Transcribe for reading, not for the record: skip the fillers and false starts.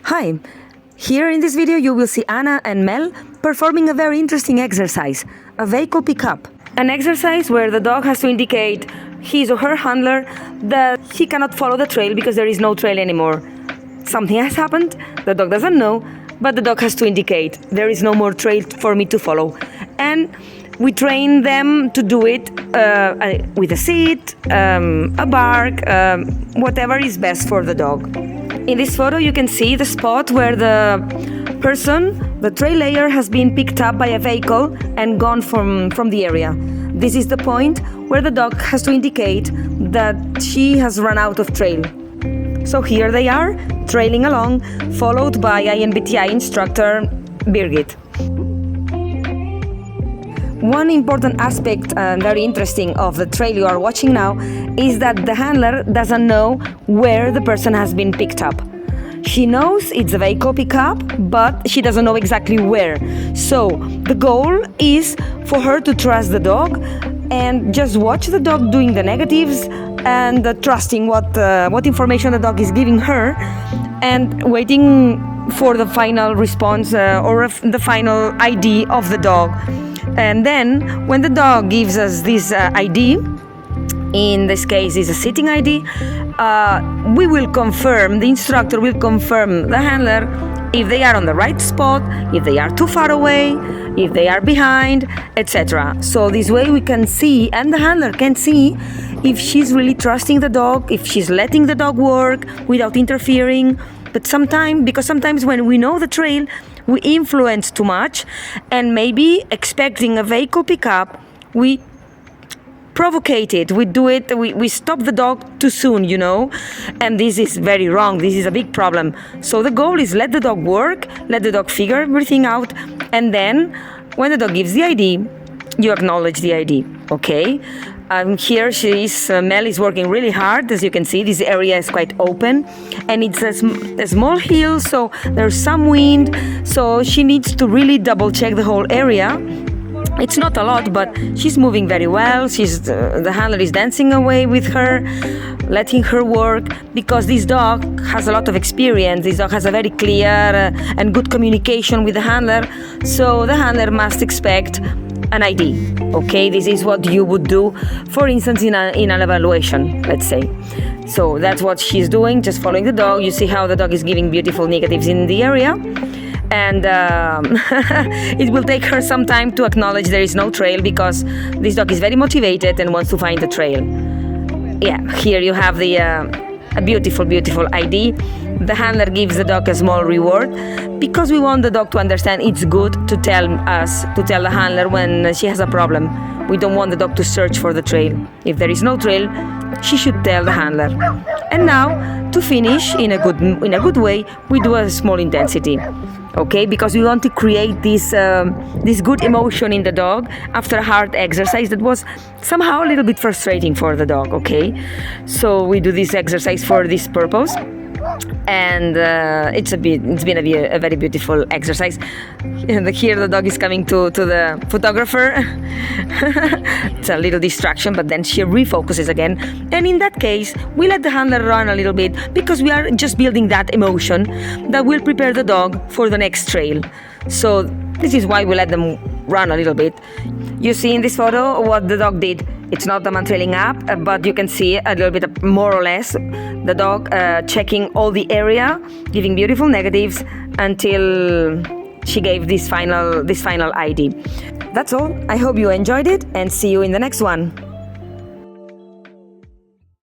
Hi, here in this video you will see Anna and Mel performing a very interesting exercise, a vehicle pickup. An exercise where the dog has to indicate his or her handler that he cannot follow the trail because there is no trail anymore. Something has happened, the dog doesn't know, but the dog has to indicate there is no more trail for me to follow. And we train them to do it with a sit, a bark, whatever is best for the dog. In this photo you can see the spot where the trail layer has been picked up by a vehicle and gone from the area. This is the point where the dog has to indicate that she has run out of trail. So here they are, trailing along, followed by INBTI instructor Birgit. One important aspect and very interesting of the trail you are watching now is that the handler doesn't know where the person has been picked up. She knows it's a vehicle pickup, but she doesn't know exactly where. So the goal is for her to trust the dog and just watch the dog doing the negatives and trusting what information the dog is giving her and waiting for the final response or the final ID of the dog. And then when the dog gives us this ID, in this case is a sitting ID, we will confirm, the instructor will confirm the handler if they are on the right spot, if they are too far away, if they are behind, etc. So this way we can see, and the handler can see, if she's really trusting the dog, if she's letting the dog work without interfering. But because sometimes when we know the trail, we influence too much, and maybe expecting a vehicle pickup, we provocate it, we stop the dog too soon, and this is very wrong. This is a big problem. So the goal is let the dog work, let the dog figure everything out, and then when the dog gives the ID, you acknowledge the ID, okay? Here Mel is working really hard. As you can see, this area is quite open and it's a small hill, so there's some wind, so she needs to really double check the whole area. It's not a lot, but she's moving very well. The handler is dancing away with her, letting her work, because this dog has a lot of experience. This dog has a very clear and good communication with the handler, so the handler must expect an ID. Okay, this is what you would do, for instance, in an evaluation, let's say. So that's what she's doing, just following the dog. You see how the dog is giving beautiful negatives in the area, and it will take her some time to acknowledge there is no trail, because this dog is very motivated and wants to find the trail. Yeah, here you have a beautiful ID. The handler gives the dog a small reward, because we want the dog to understand it's good to tell the handler when she has a problem. We don't want the dog to search for the trail. If there is no trail, she should tell the handler. And now, to finish in a good way, we do a small intensity. Okay, because we want to create this good emotion in the dog after a hard exercise that was somehow a little bit frustrating for the dog. Okay, so we do this exercise for this purpose, and it's been a very beautiful exercise. And here the dog is coming to the photographer. It's a little distraction, but then she refocuses again, and in that case we let the handler run a little bit, because we are just building that emotion that will prepare the dog for the next trail. So this is why we let them run a little bit. You see in this photo what the dog did. It's not the MANTRAILING app, but you can see a little bit more or less the dog checking all the area, giving beautiful negatives until she gave this final ID. That's all. I hope you enjoyed it, and see you in the next one.